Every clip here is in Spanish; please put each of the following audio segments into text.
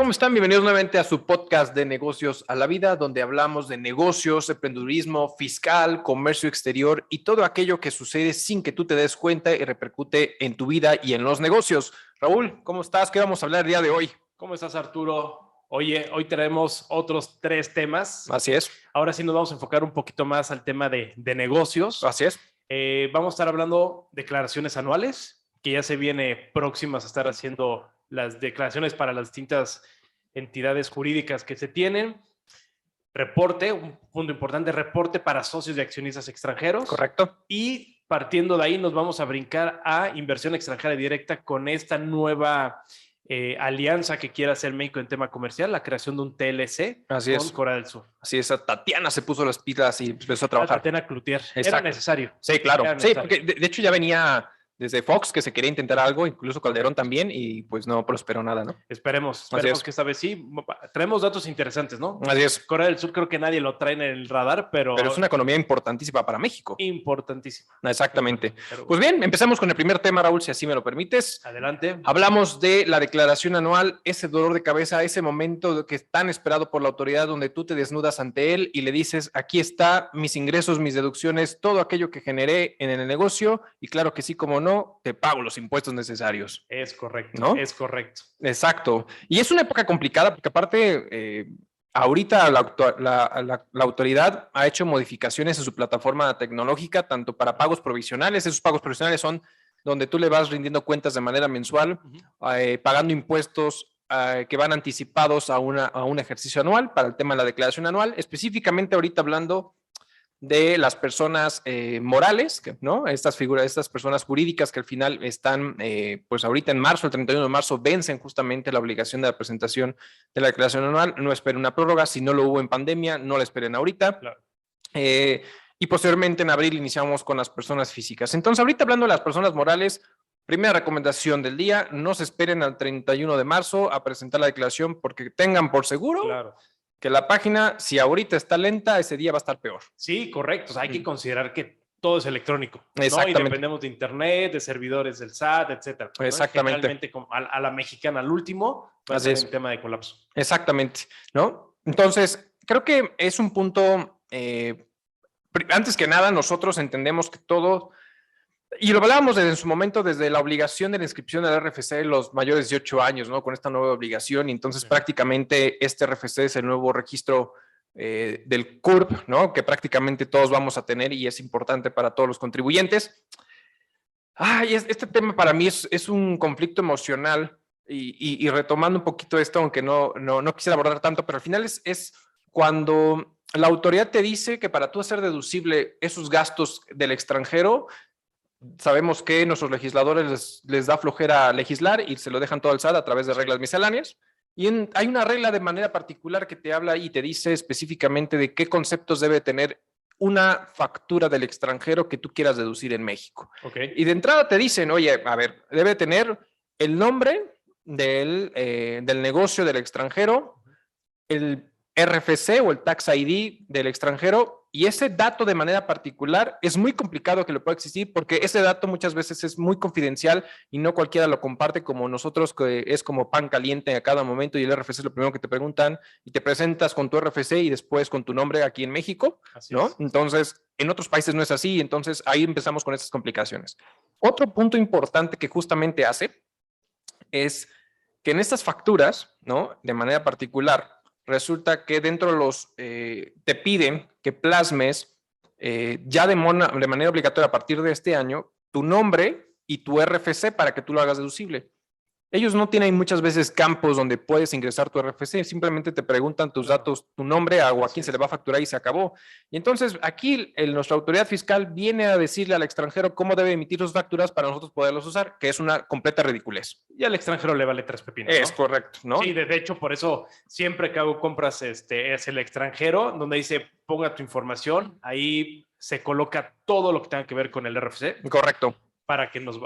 ¿Cómo están? Bienvenidos nuevamente a su podcast de Negocios a la Vida, donde hablamos de negocios, emprendedurismo, fiscal, comercio exterior y todo aquello que sucede sin que tú te des cuenta y repercute en tu vida y en los negocios. Raúl, ¿cómo estás? ¿Qué vamos a hablar el día de hoy? ¿Cómo estás, Arturo? Oye, hoy traemos otros 3 temas. Así es. Ahora sí nos vamos a enfocar un poquito más al tema de negocios. Así es. Vamos a estar hablando de declaraciones anuales, que ya se viene próximas a estar haciendo las declaraciones para las distintas entidades jurídicas que se tienen. Reporte, un punto importante, reporte para socios y accionistas extranjeros. Correcto. Y partiendo de ahí nos vamos a brincar a inversión extranjera directa con esta nueva alianza que quiere hacer México en tema comercial, la creación de un TLC con Corea del Sur. Así es, Tatiana se puso las pilas y empezó a trabajar. Tatiana Cloutier. Exacto. Era necesario. Sí, claro. Sí, porque de hecho ya venía desde Fox que se quería intentar algo, incluso Calderón también, y pues no prosperó nada, ¿no? Esperemos que esta vez sí. Traemos datos interesantes, ¿no? Así es. Corea del Sur creo que nadie lo trae en el radar, pero es una economía importantísima para México. Importantísima. Exactamente. Pues bien, empezamos con el primer tema, Raúl, si así me lo permites. Adelante. Hablamos de la declaración anual, ese dolor de cabeza, ese momento que es tan esperado por la autoridad donde tú te desnudas ante él y le dices, aquí está mis ingresos, mis deducciones, todo aquello que generé en el negocio y claro que sí, como no, te pago los impuestos necesarios. Es correcto, ¿no? Es correcto. Exacto. Y es una época complicada porque aparte, ahorita la autoridad ha hecho modificaciones en su plataforma tecnológica, tanto para pagos provisionales, esos pagos provisionales son donde tú le vas rindiendo cuentas de manera mensual, pagando impuestos que van anticipados a un ejercicio anual para el tema de la declaración anual, específicamente ahorita hablando de las personas morales, ¿no? Estas figuras, estas personas jurídicas que al final están, pues ahorita en marzo, el 31 de marzo, vencen justamente la obligación de la presentación de la declaración anual. No esperen una prórroga, si no lo hubo en pandemia, no la esperen ahorita. Claro. Y posteriormente en abril iniciamos con las personas físicas. Entonces, ahorita hablando de las personas morales, primera recomendación del día, no se esperen al 31 de marzo a presentar la declaración porque tengan por seguro que la página, si ahorita está lenta, ese día va a estar peor. Sí, correcto. O sea, hay que considerar que todo es electrónico, Exactamente. ¿no? Y dependemos de internet, de servidores del SAT, etcétera. Exactamente. Generalmente a la mexicana, al último, va a ser un tema de colapso. Exactamente, ¿no? Entonces, creo que es un punto, antes que nada, nosotros entendemos que todo, y lo hablábamos desde en su momento, desde la obligación de la inscripción del RFC de los mayores de 18 años, ¿no? Con esta nueva obligación, y entonces prácticamente este RFC es el nuevo registro del CURP, ¿no? Que prácticamente todos vamos a tener y es importante para todos los contribuyentes. Este tema para mí es un conflicto emocional y retomando un poquito esto, aunque no quisiera abordar tanto, pero al final es cuando la autoridad te dice que para tú hacer deducible esos gastos del extranjero, sabemos que nuestros legisladores les da flojera legislar y se lo dejan todo al SAT a través de reglas misceláneas. Y hay una regla de manera particular que te habla y te dice específicamente de qué conceptos debe tener una factura del extranjero que tú quieras deducir en México. Okay. Y de entrada te dicen, oye, a ver, debe tener el nombre del negocio del extranjero, el RFC o el Tax ID del extranjero, y ese dato de manera particular es muy complicado que lo pueda existir porque ese dato muchas veces es muy confidencial y no cualquiera lo comparte como nosotros, que es como pan caliente a cada momento y el RFC es lo primero que te preguntan y te presentas con tu RFC y después con tu nombre aquí en México, ¿no? Entonces, en otros países no es así, entonces ahí empezamos con esas complicaciones. Otro punto importante que justamente hace es que en estas facturas, ¿no? De manera particular, resulta que dentro de los, te piden que plasmes ya de manera obligatoria a partir de este año tu nombre y tu RFC para que tú lo hagas deducible. Ellos no tienen muchas veces campos donde puedes ingresar tu RFC, simplemente te preguntan tus datos, tu nombre, a quién se le va a facturar y se acabó. Y entonces aquí nuestra autoridad fiscal viene a decirle al extranjero cómo debe emitir sus facturas para nosotros poderlos usar, que es una completa ridiculez. Y al extranjero le vale 3 pepinos, ¿no? Es correcto, ¿no? Sí, de hecho, por eso siempre que hago compras es el extranjero, donde dice ponga tu información, ahí se coloca todo lo que tenga que ver con el RFC. Correcto. Para que nos,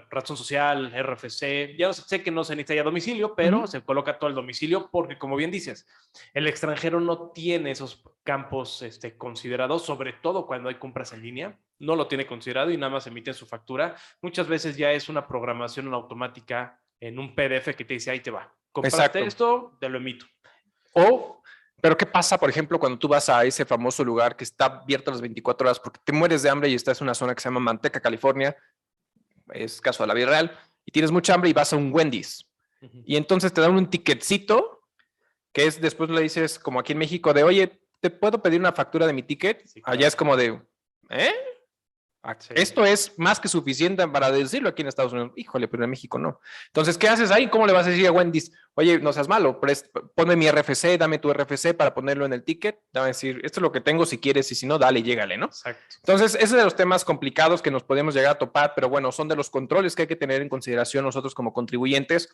razón social, RFC, ya sé que no se necesita ya domicilio, pero se coloca todo el domicilio porque, como bien dices, el extranjero no tiene esos campos considerados, sobre todo cuando hay compras en línea, no lo tiene considerado y nada más emite su factura. Muchas veces ya es una programación automática en un PDF que te dice, ahí te va. Compraste esto, te lo emito. Pero ¿qué pasa, por ejemplo, cuando tú vas a ese famoso lugar que está abierto las 24 horas porque te mueres de hambre y estás en una zona que se llama Manteca, California, es caso de la vida real, y tienes mucha hambre y vas a un Wendy's. Y entonces te dan un ticketcito que es, después le dices, como aquí en México, de, oye, ¿te puedo pedir una factura de mi ticket? Sí, claro. Allá es como de, ¿eh? Sí. Esto es más que suficiente para decirlo aquí en Estados Unidos. Híjole, pero en México no. Entonces, ¿qué haces ahí? ¿Cómo le vas a decir a Wendy's? Oye, no seas malo, ponme mi RFC, dame tu RFC para ponerlo en el ticket. Dame decir, esto es lo que tengo, si quieres, y si no, dale, llégale, ¿no? Exacto. Entonces, ese es de los temas complicados que nos podemos llegar a topar, pero bueno, son de los controles que hay que tener en consideración nosotros como contribuyentes,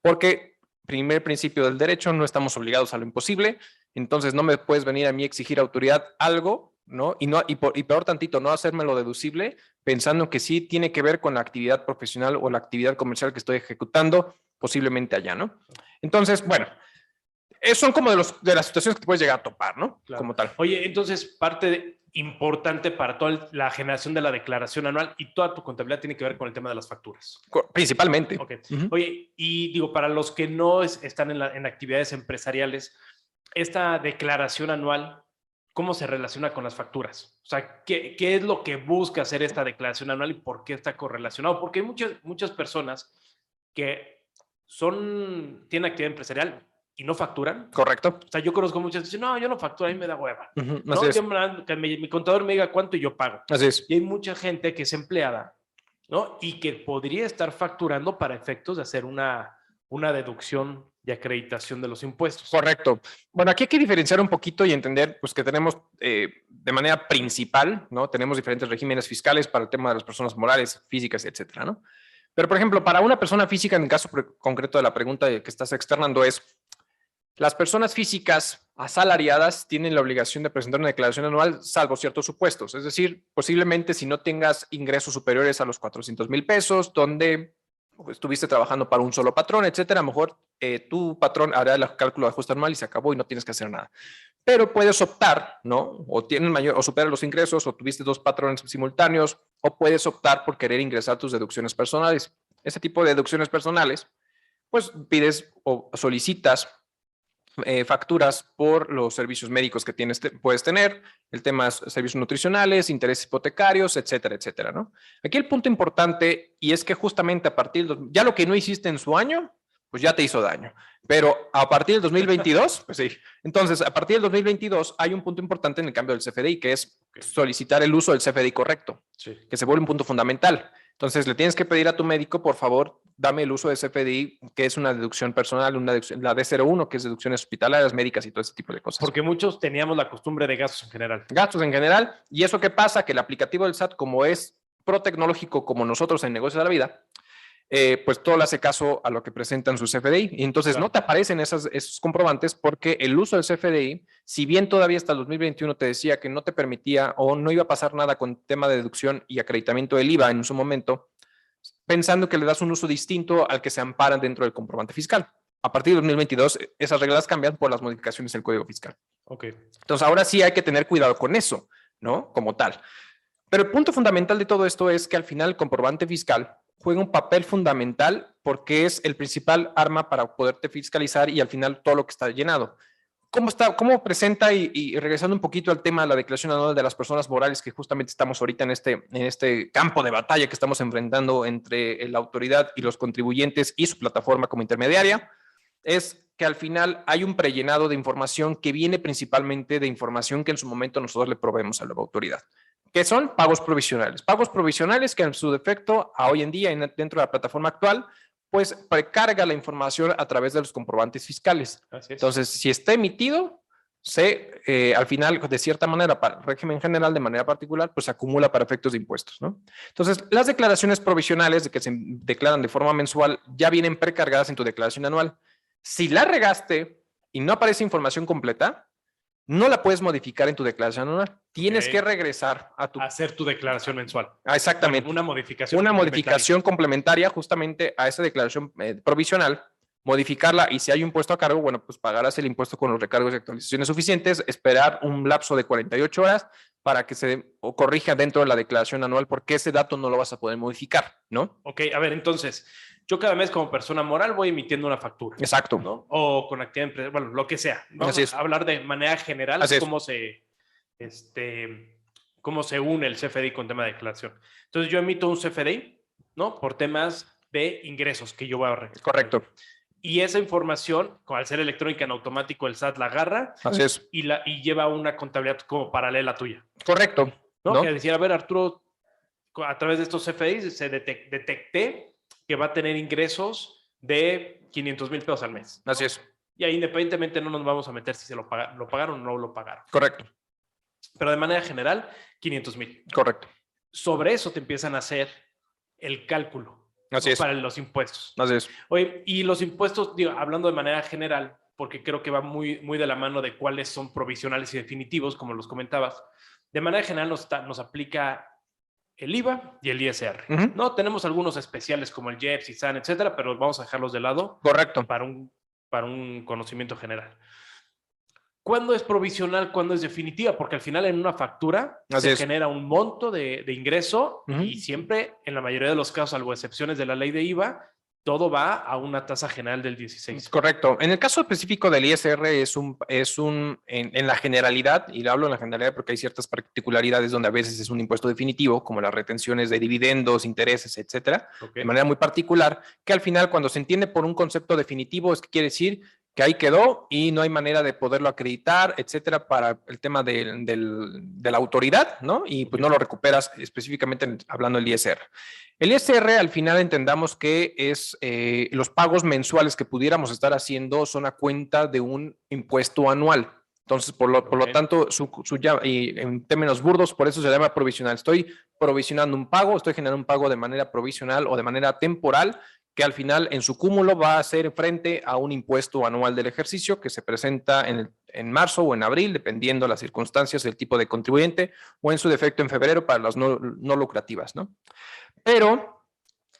porque primer principio del derecho, no estamos obligados a lo imposible, entonces no me puedes venir a mí a exigir autoridad algo, ¿no? Y peor tantito, no hacérmelo deducible, pensando que sí tiene que ver con la actividad profesional o la actividad comercial que estoy ejecutando, posiblemente allá, ¿no? Entonces, bueno, son como de las situaciones que te puedes llegar a topar, ¿no? Claro. Como tal. Oye, entonces, importante para toda la generación de la declaración anual y toda tu contabilidad tiene que ver con el tema de las facturas. Principalmente. Okay. Oye, y digo, para los que no están en actividades empresariales, esta declaración anual, ¿cómo se relaciona con las facturas? O sea, ¿qué es lo que busca hacer esta declaración anual y por qué está correlacionado? Porque hay muchas personas que tienen actividad empresarial y no facturan. Correcto. O sea, yo conozco muchas que dicen, no, yo no facturo, a mí me da hueva. ¿No? Que mi contador me diga cuánto y yo pago. Así es. Y hay mucha gente que es empleada, ¿no? Y que podría estar facturando para efectos de hacer una deducción de acreditación de los impuestos. Correcto. Bueno, aquí hay que diferenciar un poquito y entender pues, que tenemos de manera principal, ¿no? Tenemos diferentes regímenes fiscales para el tema de las personas morales, físicas, etcétera, ¿no? Pero, por ejemplo, para una persona física, en el caso concreto de la pregunta que estás externando es, las personas físicas asalariadas tienen la obligación de presentar una declaración anual, salvo ciertos supuestos. Es decir, posiblemente si no tengas ingresos superiores a los 400,000 pesos, donde estuviste trabajando para un solo patrón, etcétera, a lo mejor tu patrón hará el cálculo de ajuste anual y se acabó y no tienes que hacer nada. Pero puedes optar, ¿no? O tienes mayor, o superas los ingresos, o tuviste dos patrones simultáneos, o puedes optar por querer ingresar tus deducciones personales. Ese tipo de deducciones personales, pues pides o solicitas facturas por los servicios médicos que puedes tener, el tema de servicios nutricionales, intereses hipotecarios, etcétera, etcétera, ¿no? Aquí el punto importante, y es que justamente a partir ya lo que no hiciste en su año, pues ya te hizo daño. Pero a partir del 2022, pues sí. Entonces, a partir del 2022 hay un punto importante en el cambio del CFDI, que es solicitar el uso del CFDI correcto, sí, que se vuelve un punto fundamental. Entonces, le tienes que pedir a tu médico, por favor, dame el uso de CFDI, que es una deducción personal, la D01, que es deducciones hospitalarias, médicas y todo ese tipo de cosas. Porque muchos teníamos la costumbre de gastos en general. Gastos en general. ¿Y eso qué pasa? Que el aplicativo del SAT, como es pro-tecnológico, como nosotros en Negocios de la Vida, pues todo le hace caso a lo que presentan sus CFDI. Y entonces claro, no te aparecen esos comprobantes porque el uso del CFDI, si bien todavía hasta el 2021 te decía que no te permitía o no iba a pasar nada con tema de deducción y acreditamiento del IVA en su momento, pensando que le das un uso distinto al que se ampara dentro del comprobante fiscal. A partir de 2022, esas reglas cambian por las modificaciones del Código Fiscal. Okay. Entonces, ahora sí hay que tener cuidado con eso, ¿no? Como tal. Pero el punto fundamental de todo esto es que al final el comprobante fiscal juega un papel fundamental porque es el principal arma para poderte fiscalizar y al final todo lo que está llenado. ¿Cómo presenta y regresando un poquito al tema de la declaración anual de las personas morales que justamente estamos ahorita en este campo de batalla que estamos enfrentando entre la autoridad y los contribuyentes y su plataforma como intermediaria? Es que al final hay un prellenado de información que viene principalmente de información que en su momento nosotros le proveemos a la autoridad, que son pagos provisionales. Pagos provisionales que en su defecto, a hoy en día, dentro de la plataforma actual, pues precarga la información a través de los comprobantes fiscales. Entonces, si está emitido, al final, de cierta manera, para el régimen general, de manera particular, pues se acumula para efectos de impuestos, ¿no? Entonces, las declaraciones provisionales de que se declaran de forma mensual ya vienen precargadas en tu declaración anual. Si la regaste y no aparece información completa, no la puedes modificar en tu declaración anual. Tienes que regresar a hacer tu declaración mensual. Exactamente. Una modificación. Una modificación complementaria justamente a esa declaración provisional, modificarla y si hay un impuesto a cargo, bueno, pues pagarás el impuesto con los recargos y actualizaciones suficientes, esperar un lapso de 48 horas para que se corrija dentro de la declaración anual porque ese dato no lo vas a poder modificar, ¿no? Ok, a ver, entonces, yo cada mes como persona moral voy emitiendo una factura. Exacto. ¿No? O con actividad empresarial, bueno, lo que sea. Vamos Así es. a hablar de manera general cómo se une el CFDI con tema de declaración. Entonces yo emito un CFDI, ¿no? Por temas de ingresos que yo voy a recibir. Correcto. Y esa información, al ser electrónica en automático, el SAT la agarra. Así es. Y lleva una contabilidad como paralela tuya. Correcto. ¿No? Que decir, a ver, Arturo, a través de estos CFDIs detecté que va a tener ingresos de 500,000 pesos al mes. Así es. Y ahí independientemente no nos vamos a meter si lo pagaron o no lo pagaron. Correcto. Pero de manera general, 500,000. Correcto. Sobre eso te empiezan a hacer el cálculo. Así es. Para los impuestos. Así es. Oye, y los impuestos, digo, hablando de manera general, porque creo que va muy, muy de la mano de cuáles son provisionales y definitivos, como los comentabas. De manera general nos aplica el IVA y el ISR. No tenemos algunos especiales como el IEPS, ISAN, etcétera, pero vamos a dejarlos de lado. Correcto. Para un conocimiento general. ¿Cuándo es provisional? ¿Cuándo es definitiva? Porque al final en una factura se genera un monto de ingreso y siempre, en la mayoría de los casos, salvo excepciones de la ley de IVA, todo va a una tasa general del 16. Correcto. En el caso específico del ISR en la generalidad, y lo hablo en la generalidad porque hay ciertas particularidades donde a veces es un impuesto definitivo, como las retenciones de dividendos, intereses, etcétera, de manera muy particular, que al final cuando se entiende por un concepto definitivo es que quiere decir que ahí quedó y no hay manera de poderlo acreditar, etcétera, para el tema de la autoridad, ¿no? Y pues no lo recuperas específicamente hablando del ISR. El ISR al final entendamos que es los pagos mensuales que pudiéramos estar haciendo son a cuenta de un impuesto anual. Entonces, por lo tanto, y en términos burdos, por eso se llama provisional. Estoy provisionando un pago, estoy generando un pago de manera provisional o de manera temporal, que al final en su cúmulo va a ser frente a un impuesto anual del ejercicio que se presenta en marzo o en abril, dependiendo de las circunstancias, el tipo de contribuyente, o en su defecto en febrero para las no lucrativas, ¿no? Pero,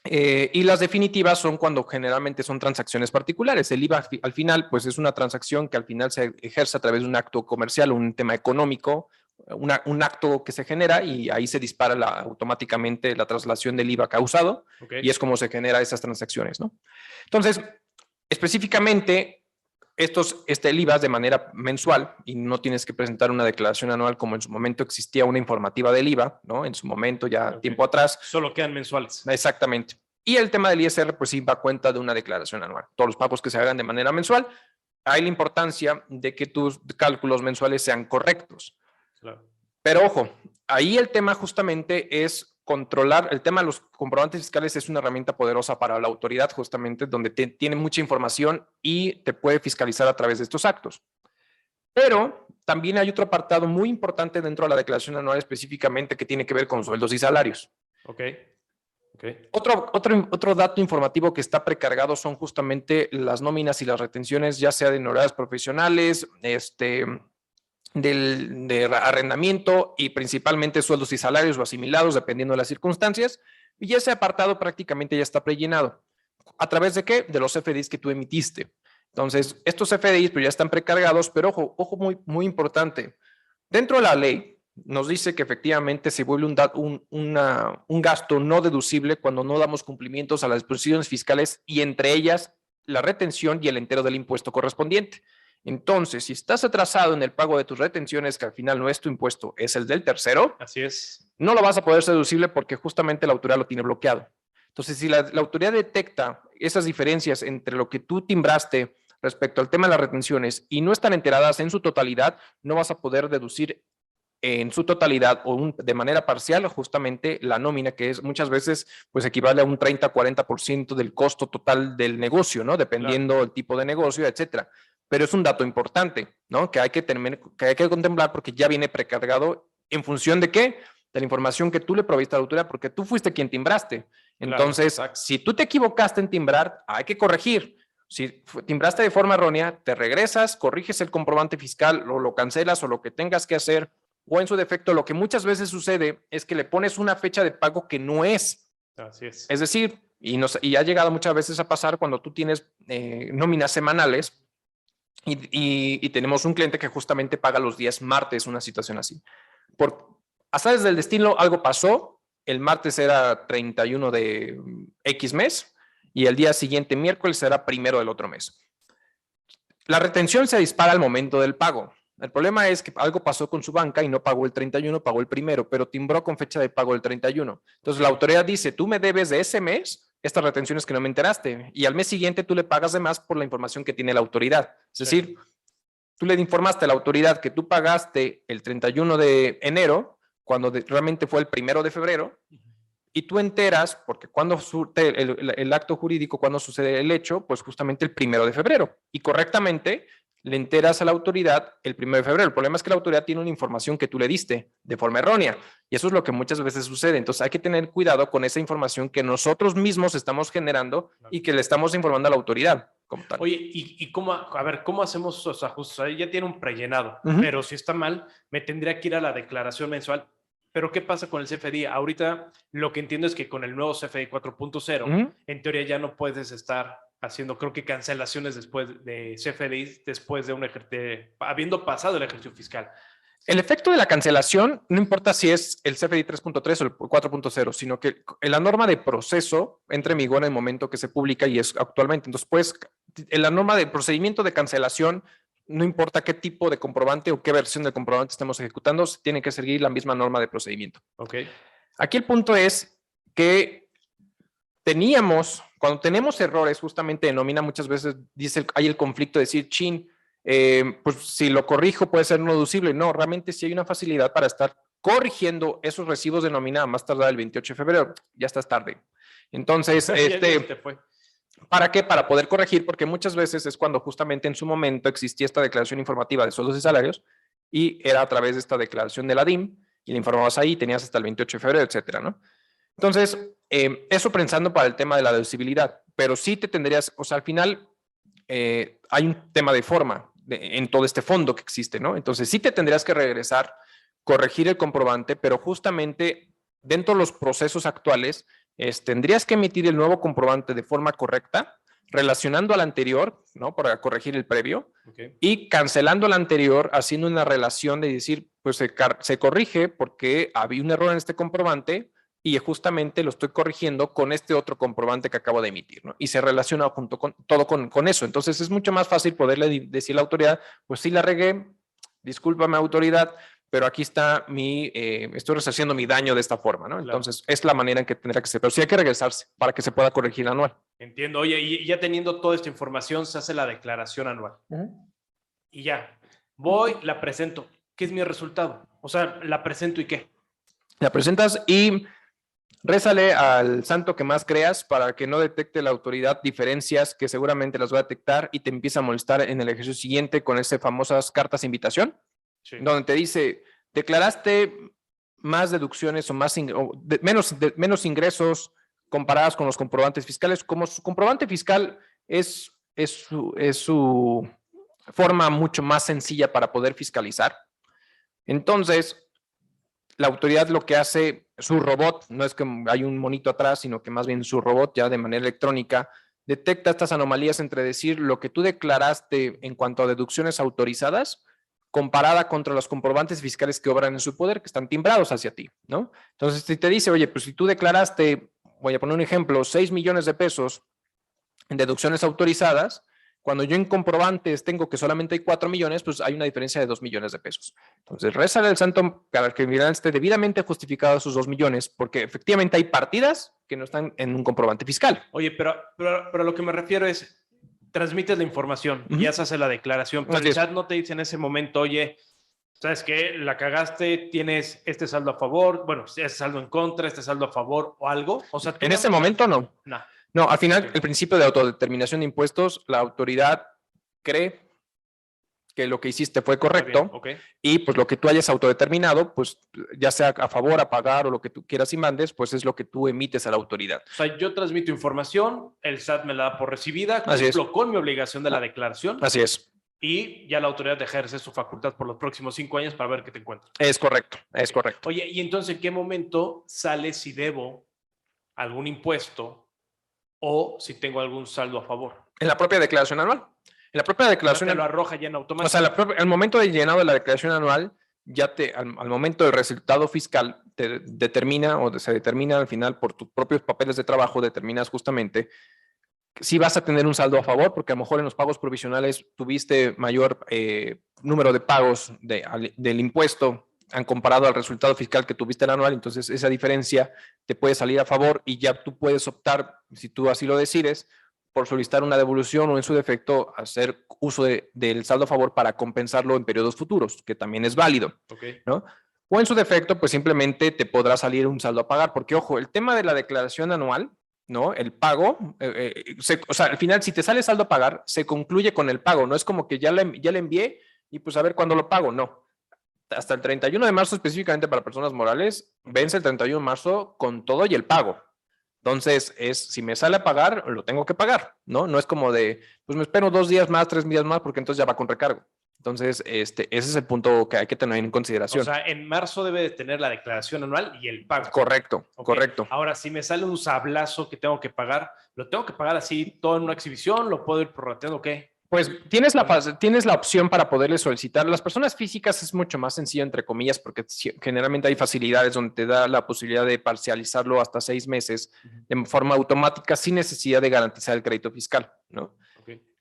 y las definitivas son cuando generalmente son transacciones particulares. El IVA al final, pues es una transacción que al final se ejerce a través de un acto comercial, un tema económico, un acto que se genera y ahí se dispara automáticamente la traslación del IVA causado y es como se genera esas transacciones, ¿no? Entonces, específicamente, el IVA es de manera mensual y no tienes que presentar una declaración anual como en su momento existía una informativa del IVA, ¿no? En su momento, ya tiempo atrás. Solo quedan mensuales. Exactamente. Y el tema del ISR, pues sí va a cuenta de una declaración anual. Todos los pagos que se hagan de manera mensual, hay la importancia de que tus cálculos mensuales sean correctos. Claro. Pero ojo, ahí el tema justamente es controlar, el tema de los comprobantes fiscales es una herramienta poderosa para la autoridad justamente donde tiene mucha información y te puede fiscalizar a través de estos actos. Pero también hay otro apartado muy importante dentro de la declaración anual específicamente que tiene que ver con sueldos y salarios. Otro dato informativo que está precargado son justamente las nóminas y las retenciones, ya sea de honorarios profesionales, de arrendamiento y principalmente sueldos y salarios o asimilados dependiendo de las circunstancias, y ese apartado prácticamente ya está prellenado. ¿A través de qué? De los CFDIs que tú emitiste. Entonces, estos CFDIs pues ya están precargados, pero ojo muy, muy importante. Dentro de la ley nos dice que efectivamente se vuelve un gasto no deducible cuando no damos cumplimientos a las disposiciones fiscales y entre ellas la retención y el entero del impuesto correspondiente. Entonces, si estás atrasado en el pago de tus retenciones, que al final no es tu impuesto, es el del tercero, así es, no lo vas a poder ser deducible porque justamente la autoridad lo tiene bloqueado. Entonces, si la autoridad detecta esas diferencias entre lo que tú timbraste respecto al tema de las retenciones y no están enteradas en su totalidad, no vas a poder deducir en su totalidad o de manera parcial justamente la nómina, que es muchas veces pues equivale a un 30-40% del costo total del negocio, ¿no? Dependiendo del tipo de negocio, etcétera. Pero es un dato importante, ¿no? Que hay que contemplar porque ya viene precargado en función de ¿qué? De la información que tú le proviste a la autoridad, porque tú fuiste quien timbraste. Entonces, si tú te equivocaste en timbrar, hay que corregir. Si timbraste de forma errónea, te regresas, corriges el comprobante fiscal o lo cancelas o lo que tengas que hacer, o en su defecto, lo que muchas veces sucede es que le pones una fecha de pago que no es. Así es. Es decir, y ha llegado muchas veces a pasar cuando tú tienes nóminas semanales y tenemos un cliente que justamente paga los días martes, una situación así. Por azares del destino, algo pasó, el martes era 31 de X mes, y el día siguiente, miércoles, será primero del otro mes. La retención se dispara al momento del pago. El problema es que algo pasó con su banca y no pagó el 31, pagó el primero, pero timbró con fecha de pago el 31. Entonces la autoridad dice, tú me debes de ese mes estas retenciones que no me enteraste, y al mes siguiente tú le pagas de más por la información que tiene la autoridad. Es decir, tú le informaste a la autoridad que tú pagaste el 31 de enero, cuando realmente fue el 1 de febrero, y tú enteras, porque cuando surte el acto jurídico, cuando sucede el hecho, pues justamente el 1 de febrero. Y correctamente le enteras a la autoridad el 1 de febrero. El problema es que la autoridad tiene una información que tú le diste de forma errónea. Y eso es lo que muchas veces sucede. Entonces hay que tener cuidado con esa información que nosotros mismos estamos generando y que le estamos informando a la autoridad como tal. Oye, ¿y cómo, a ver, cómo hacemos esos ajustes? Ahí ya tiene un prellenado, pero si está mal, me tendría que ir a la declaración mensual. Pero ¿qué pasa con el CFDI? Ahorita lo que entiendo es que con el nuevo CFDI 4.0, en teoría ya no puedes estar haciendo, creo que cancelaciones después de CFDI, después de habiendo pasado el ejercicio fiscal. El efecto de la cancelación no importa si es el CFDI 3.3 o el 4.0, sino que la norma de proceso entra en vigor en el momento que se publica y es actualmente. Entonces, pues, la norma de procedimiento de cancelación, no importa qué tipo de comprobante o qué versión del comprobante estemos ejecutando, se tiene que seguir la misma norma de procedimiento. Okay. Aquí el punto es que cuando tenemos errores, justamente de nómina, muchas veces hay el conflicto de decir, chin, pues si lo corrijo puede ser no deducible. No, realmente sí hay una facilidad para estar corrigiendo esos recibos de nómina a más tardar el 28 de febrero. Ya estás tarde. Entonces, ¿para qué? Para poder corregir, porque muchas veces es cuando justamente en su momento existía esta declaración informativa de sueldos y salarios y era a través de esta declaración de la DIM y le informabas ahí, tenías hasta el 28 de febrero, etcétera, ¿no? Entonces, eso pensando para el tema de la deducibilidad, pero sí te tendrías, o sea, al final hay un tema de forma en todo este fondo que existe, ¿no? Entonces, sí te tendrías que regresar, corregir el comprobante, pero justamente dentro de los procesos actuales, tendrías que emitir el nuevo comprobante de forma correcta, relacionando al anterior, ¿no? Para corregir el previo, y cancelando al anterior, haciendo una relación de decir, pues se corrige porque había un error en este comprobante y justamente lo estoy corrigiendo con este otro comprobante que acabo de emitir, ¿no? Y se relaciona junto con todo con eso. Entonces es mucho más fácil poderle decir a la autoridad, pues sí la regué, discúlpame autoridad, pero aquí está estoy resarciendo mi daño de esta forma, ¿no? Entonces es la manera en que tendrá que ser, pero sí hay que regresarse para que se pueda corregir anual. Entiendo. Oye, y ya teniendo toda esta información, se hace la declaración anual. Y ya, voy, la presento. ¿Qué es mi resultado? O sea, la presento y ¿qué? La presentas y rézale al santo que más creas para que no detecte la autoridad diferencias que seguramente las va a detectar y te empieza a molestar en el ejercicio siguiente con esas famosas cartas de invitación, donde te dice, declaraste más deducciones o menos ingresos comparadas con los comprobantes fiscales. Como su comprobante fiscal es su forma mucho más sencilla para poder fiscalizar. Entonces, la autoridad lo que hace, su robot, no es que hay un monito atrás, sino que más bien su robot ya de manera electrónica detecta estas anomalías entre decir lo que tú declaraste en cuanto a deducciones autorizadas comparada contra los comprobantes fiscales que obran en su poder, que están timbrados hacia ti, ¿no? Entonces, si te dice, oye, pues si tú declaraste, voy a poner un ejemplo, 6 millones de pesos en deducciones autorizadas, cuando yo en comprobantes tengo que solamente hay 4 millones, pues hay una diferencia de 2 millones de pesos. Entonces, rézale al santo para que esté debidamente justificado esos 2 millones, porque efectivamente hay partidas que no están en un comprobante fiscal. Oye, pero lo que me refiero es, transmites la información, ya se hace la declaración, pero el SAT no te dice en ese momento, oye, ¿sabes qué? La cagaste, tienes este saldo a favor, bueno, este saldo en contra, este saldo a favor o algo. O sea, en ese momento no. No, al final, el principio de autodeterminación de impuestos, la autoridad cree que lo que hiciste fue correcto y pues lo que tú hayas autodeterminado, pues ya sea a favor, a pagar o lo que tú quieras y mandes, pues es lo que tú emites a la autoridad. O sea, yo transmito información, el SAT me la da por recibida, cumplo con mi obligación de la declaración. Así es. Y ya la autoridad ejerce su facultad por los próximos 5 años para ver qué te encuentras. Es correcto, es correcto. Oye, ¿y entonces en qué momento sale si debo algún impuesto o si tengo algún saldo a favor? En la propia declaración anual. En la propia declaración anual. Te lo arroja ya en automático. O sea, al momento de llenado de la declaración anual, ya al momento del resultado fiscal, te determina o se determina al final por tus propios papeles de trabajo, determinas justamente sí vas a tener un saldo a favor, porque a lo mejor en los pagos provisionales tuviste mayor número de pagos del impuesto han comparado al resultado fiscal que tuviste el anual, entonces esa diferencia te puede salir a favor y ya tú puedes optar, si tú así lo decides, por solicitar una devolución o en su defecto hacer uso del saldo a favor para compensarlo en periodos futuros, que también es válido, ¿no? O en su defecto, pues simplemente te podrá salir un saldo a pagar, porque ojo, el tema de la declaración anual, ¿no? El pago, o sea, al final, si te sale saldo a pagar, se concluye con el pago, no es como que ya le envié y pues a ver cuándo lo pago, no. Hasta el 31 de marzo, específicamente para personas morales, vence el 31 de marzo con todo y el pago. Entonces, si me sale a pagar, lo tengo que pagar, ¿no? No es como pues me espero 2 días más, 3 días más, porque entonces ya va con recargo. Entonces, ese es el punto que hay que tener en consideración. O sea, en marzo debe de tener la declaración anual y el pago. Correcto, correcto. Ahora, si me sale un sablazo que tengo que pagar, ¿lo tengo que pagar así todo en una exhibición? ¿Lo puedo ir prorrateando o qué? Pues tienes la opción para poderle solicitar. Las personas físicas es mucho más sencillo, entre comillas, porque generalmente hay facilidades donde te da la posibilidad de parcializarlo hasta 6 meses de forma automática sin necesidad de garantizar el crédito fiscal, ¿no?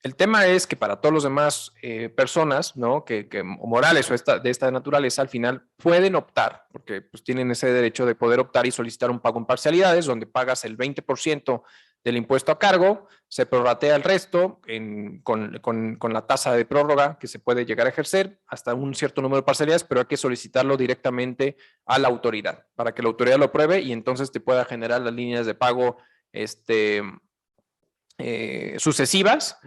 El tema es que para todos los demás personas, ¿no? que morales o de esta naturaleza, al final pueden optar, porque pues tienen ese derecho de poder optar y solicitar un pago en parcialidades, donde pagas el 20% del impuesto a cargo, se prorratea el resto con la tasa de prórroga que se puede llegar a ejercer hasta un cierto número de parcialidades, pero hay que solicitarlo directamente a la autoridad para que la autoridad lo apruebe y entonces te pueda generar las líneas de pago sucesivas.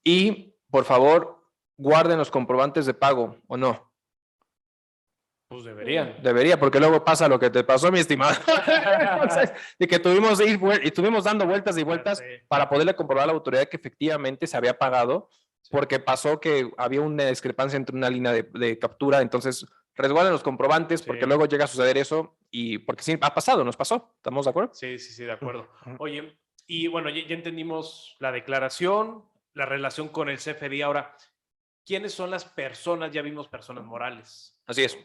Y, por favor, guarden los comprobantes de pago, ¿o no? Pues deberían. Debería, porque luego pasa lo que te pasó, mi estimado. Entonces, de que estuvimos dando vueltas y vueltas para poderle comprobar a la autoridad que efectivamente se había pagado, porque pasó que había una discrepancia entre una línea de captura, entonces resguarden los comprobantes porque luego llega a suceder eso y porque sí, ha pasado, nos pasó, ¿estamos de acuerdo? Sí, de acuerdo. Oye, y bueno, ya entendimos la declaración, la relación con el CFDI. Ahora, ¿quiénes son las personas? Ya vimos personas morales. Así es.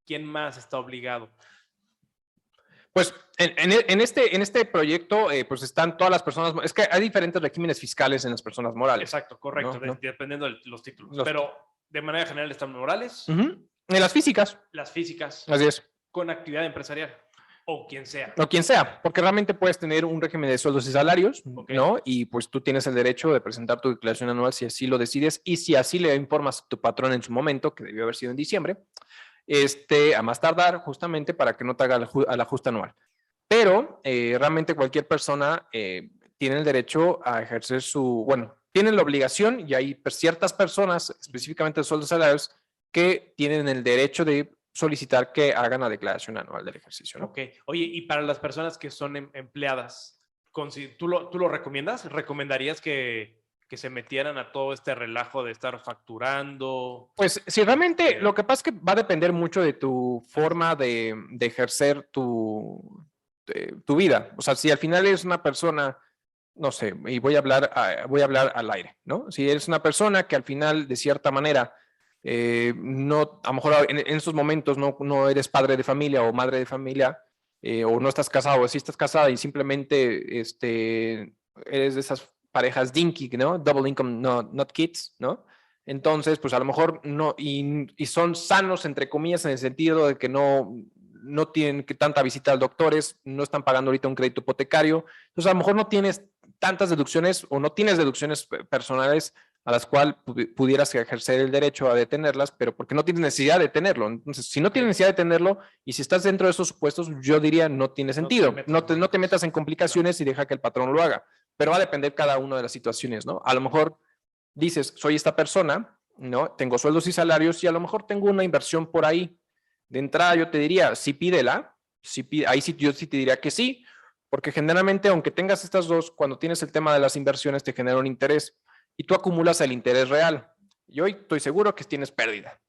¿Quién más está obligado? Pues en este proyecto, pues están todas las personas, es que hay diferentes regímenes fiscales en las personas morales. Exacto, correcto, ¿no? Dependiendo de los títulos. Pero de manera general están morales. En las físicas. Las físicas. Así es. Con actividad empresarial. O quien sea. O quien sea, porque realmente puedes tener un régimen de sueldos y salarios, ¿no? Y pues tú tienes el derecho de presentar tu declaración anual si así lo decides y si así le informas a tu patrón en su momento, que debió haber sido en diciembre, a más tardar justamente para que no te haga el ajuste anual. Pero realmente cualquier persona tiene el derecho a ejercer tienen la obligación y hay ciertas personas, específicamente de sueldos y salarios, que tienen el derecho de solicitar que hagan la declaración anual del ejercicio, ¿no? Ok. Oye, y para las personas que son empleadas, ¿tú lo recomiendas? ¿Recomendarías que se metieran a todo este relajo de estar facturando? Pues si realmente, lo que pasa es que va a depender mucho de tu forma de ejercer tu vida. O sea, si al final eres una persona, no sé, y voy a hablar al aire, ¿no? Si eres una persona que al final, de cierta manera, no, a lo mejor en esos momentos no eres padre de familia o madre de familia, o no estás casado, o si estás casada y simplemente eres de esas parejas dinky, ¿no? Double income, not kids, ¿no? Entonces, pues a lo mejor no, y son sanos, entre comillas, en el sentido de que no tienen que tanta visita al doctores, no están pagando ahorita un crédito hipotecario. Entonces, a lo mejor no tienes tantas deducciones o no tienes deducciones personales a las cuales pudieras ejercer el derecho a detenerlas, pero porque no tienes necesidad de tenerlo. Entonces, si no tienes necesidad de tenerlo y si estás dentro de esos supuestos, yo diría no tiene sentido. No te metas en complicaciones y deja que el patrón lo haga. Pero va a depender cada una de las situaciones, ¿no? A lo mejor dices, soy esta persona, ¿no? Tengo sueldos y salarios y a lo mejor tengo una inversión por ahí. De entrada yo te diría, sí pídela, ahí sí yo sí te diría que sí, porque generalmente aunque tengas estas dos, cuando tienes el tema de las inversiones te genera un interés y tú acumulas el interés real. Y hoy estoy seguro que tienes pérdida.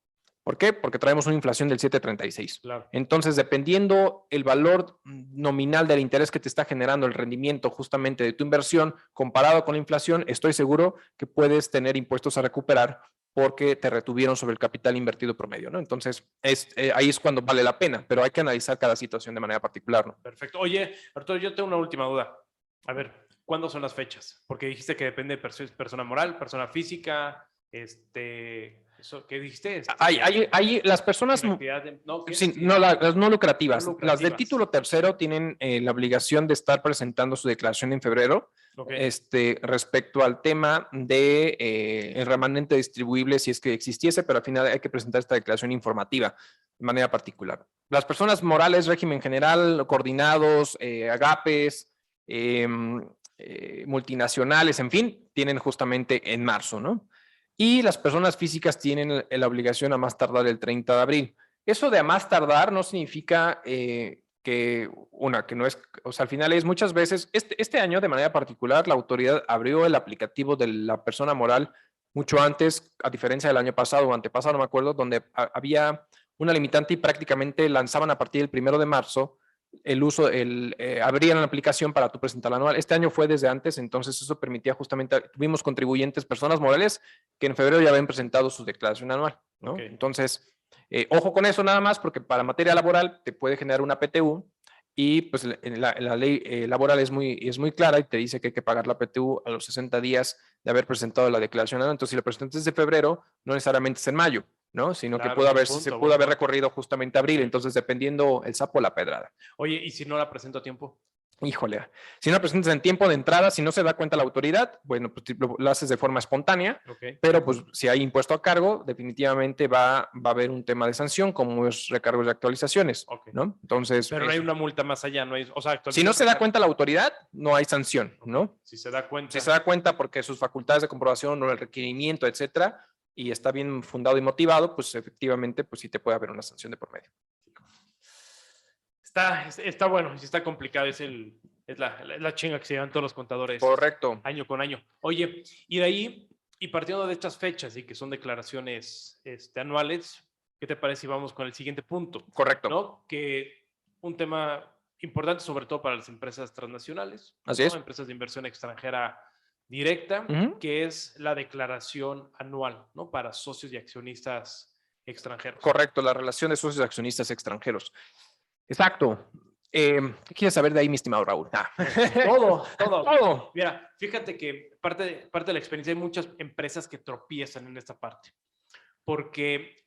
¿Por qué? Porque traemos una inflación del 7.36. Claro. Entonces, dependiendo el valor nominal del interés que te está generando el rendimiento justamente de tu inversión comparado con la inflación, estoy seguro que puedes tener impuestos a recuperar porque te retuvieron sobre el capital invertido promedio, ¿no? Entonces, ahí es cuando vale la pena, pero hay que analizar cada situación de manera particular, ¿no? Perfecto. Oye, Arturo, yo tengo una última duda. A ver, ¿cuándo son las fechas? Porque dijiste que depende de persona moral, persona física, eso, ¿qué dijiste? Hay las personas, sin actividad no, sí, no, las no lucrativas. No Las del lucrativas. título tercero tienen la obligación de estar presentando su declaración en febrero. Okay. Respecto al tema de el remanente distribuible, si es que existiese, pero al final hay que presentar esta declaración informativa de manera particular. Las personas morales, régimen general, coordinados, agapes, multinacionales, en fin, tienen justamente en marzo, ¿no? Y las personas físicas tienen la obligación a más tardar el 30 de abril. Eso de a más tardar no significa que no es, o sea, al final es muchas veces, este año de manera particular, la autoridad abrió el aplicativo de la persona moral mucho antes, a diferencia del año pasado o antepasado, no me acuerdo, donde había una limitante y prácticamente lanzaban a partir del 1 de marzo el uso, abrían la aplicación para tu presentar la anual. Este año fue desde antes, entonces eso permitía justamente, tuvimos contribuyentes, personas morales, que en febrero ya habían presentado su declaración anual, ¿no? Okay. Entonces, ojo con eso nada más, porque para materia laboral te puede generar una PTU y pues la ley laboral es muy clara y te dice que hay que pagar la PTU a los 60 días de haber presentado la declaración anual. Entonces, si la presentas de febrero, no necesariamente es en mayo, ¿no? Sino Claro, que pudo se pudo haber recorrido justamente abril, entonces dependiendo el sapo o la pedrada. Oye, ¿y si no la presento a tiempo? Híjole, si no la presentas en tiempo de entrada, si no se da cuenta la autoridad, bueno, pues lo haces de forma espontánea, Okay. pero pues si hay impuesto a cargo, definitivamente va a haber un tema de sanción, como es recargos de actualizaciones, Okay. ¿no? Entonces, pero no hay una multa más allá, no hay, o sea, si no se da cuenta la autoridad, no hay sanción, ¿no? Si se da cuenta. Si se da cuenta porque sus facultades de comprobación o el requerimiento, etcétera, y está bien fundado y motivado, pues efectivamente, pues sí te puede haber una sanción de por medio. Está bueno, sí está complicado, es la chinga que se llevan todos los contadores. Correcto. Año con año. Oye, y de ahí, y partiendo de estas fechas y que son declaraciones anuales, ¿qué te parece si vamos con el siguiente punto? Correcto. ¿No? Que un tema importante, sobre todo para las empresas transnacionales. Así ¿no? es. Empresas de inversión extranjera directa, que es la declaración anual, ¿no? Para socios y accionistas extranjeros. Correcto, la relación de socios y accionistas extranjeros. Exacto. ¿Qué quieres saber de ahí, mi estimado Raúl? Todo. Mira, fíjate que parte de la experiencia hay muchas empresas que tropiezan en esta parte, porque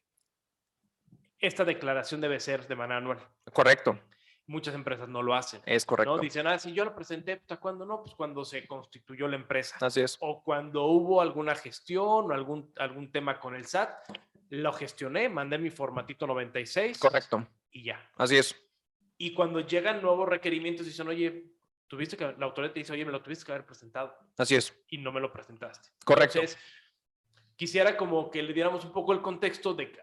esta declaración debe ser de manera anual. Correcto. Muchas empresas no lo hacen. Es correcto. ¿no? Dicen, si yo lo presenté, ¿cuándo no? Pues cuando se constituyó la empresa. Así es. O cuando hubo alguna gestión o algún tema con el SAT, lo gestioné, mandé mi formatito 96. Correcto. Y ya. Así es. Y cuando llegan nuevos requerimientos, dicen, oye, la autoridad te dice, oye, me lo tuviste que haber presentado. Así es. Y no me lo presentaste. Correcto. Entonces, quisiera como que le diéramos un poco el contexto de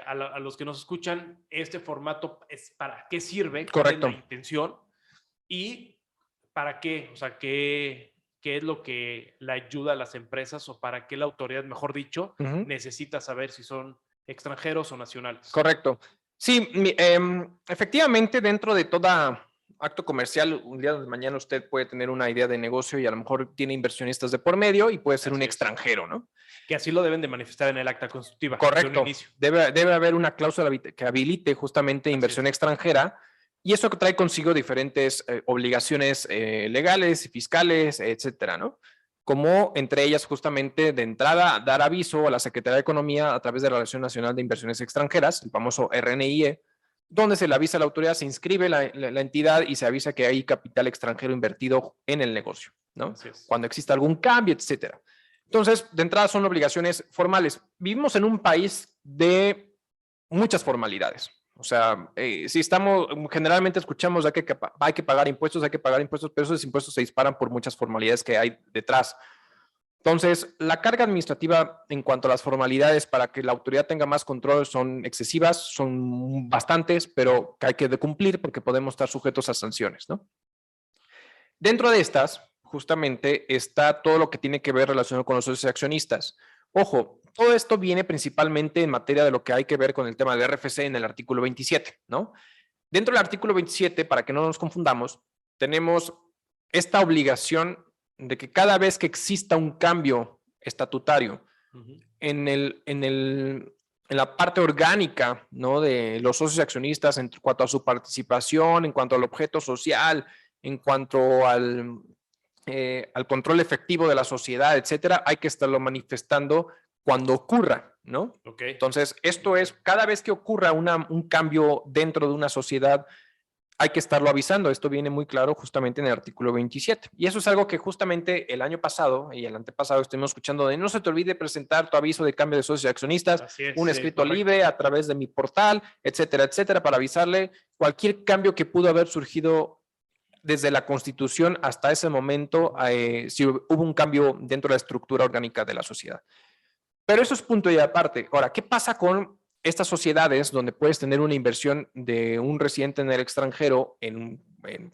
a los que nos escuchan, este formato es para qué sirve, cuál es la intención y para qué, o sea, qué es lo que le ayuda a las empresas o para qué la autoridad, mejor dicho, necesita saber si son extranjeros o nacionales. Correcto. Sí, efectivamente, dentro de toda acto comercial, un día de mañana usted puede tener una idea de negocio y a lo mejor tiene inversionistas de por medio y puede ser un extranjero, ¿no? Que así lo deben de manifestar en el acta constitutiva. Correcto. Debe haber una cláusula que habilite justamente inversión extranjera y eso trae consigo diferentes obligaciones legales y fiscales, etcétera, ¿no? Como entre ellas justamente de entrada dar aviso a la Secretaría de Economía a través de la Relación Nacional de Inversiones Extranjeras, el famoso RNIE, donde se le avisa a la autoridad, se inscribe la entidad y se avisa que hay capital extranjero invertido en el negocio, ¿no? Cuando exista algún cambio, etcétera. Entonces, de entrada son obligaciones formales. Vivimos en un país de muchas formalidades. O sea, si generalmente escuchamos de que hay que pagar impuestos, pero esos impuestos se disparan por muchas formalidades que hay detrás. Entonces, la carga administrativa en cuanto a las formalidades para que la autoridad tenga más control son excesivas, son bastantes, pero que hay que cumplir porque podemos estar sujetos a sanciones, ¿no? Dentro de estas, justamente, está todo lo que tiene que ver relacionado con los socios accionistas. Ojo, todo esto viene principalmente en materia de lo que hay que ver con el tema de RFC en el artículo 27, ¿no? Dentro del artículo 27, para que no nos confundamos, tenemos esta obligación de que cada vez que exista un cambio estatutario en la parte orgánica, ¿no? De los socios accionistas en cuanto a su participación, en cuanto al objeto social, en cuanto al al control efectivo de la sociedad, etcétera, hay que estarlo manifestando cuando ocurra, ¿no? Okay. Entonces, esto es, cada vez que ocurra un cambio dentro de una sociedad, hay que estarlo avisando. Esto viene muy claro justamente en el artículo 27. Y eso es algo que justamente el año pasado y el antepasado estuvimos escuchando de no se te olvide presentar tu aviso de cambio de socios y accionistas, un escrito libre a través de mi portal, etcétera, etcétera, para avisarle cualquier cambio que pudo haber surgido desde la Constitución hasta ese momento, si hubo un cambio dentro de la estructura orgánica de la sociedad. Pero eso es punto y aparte. Ahora, ¿qué pasa con estas sociedades donde puedes tener una inversión de un residente en el extranjero,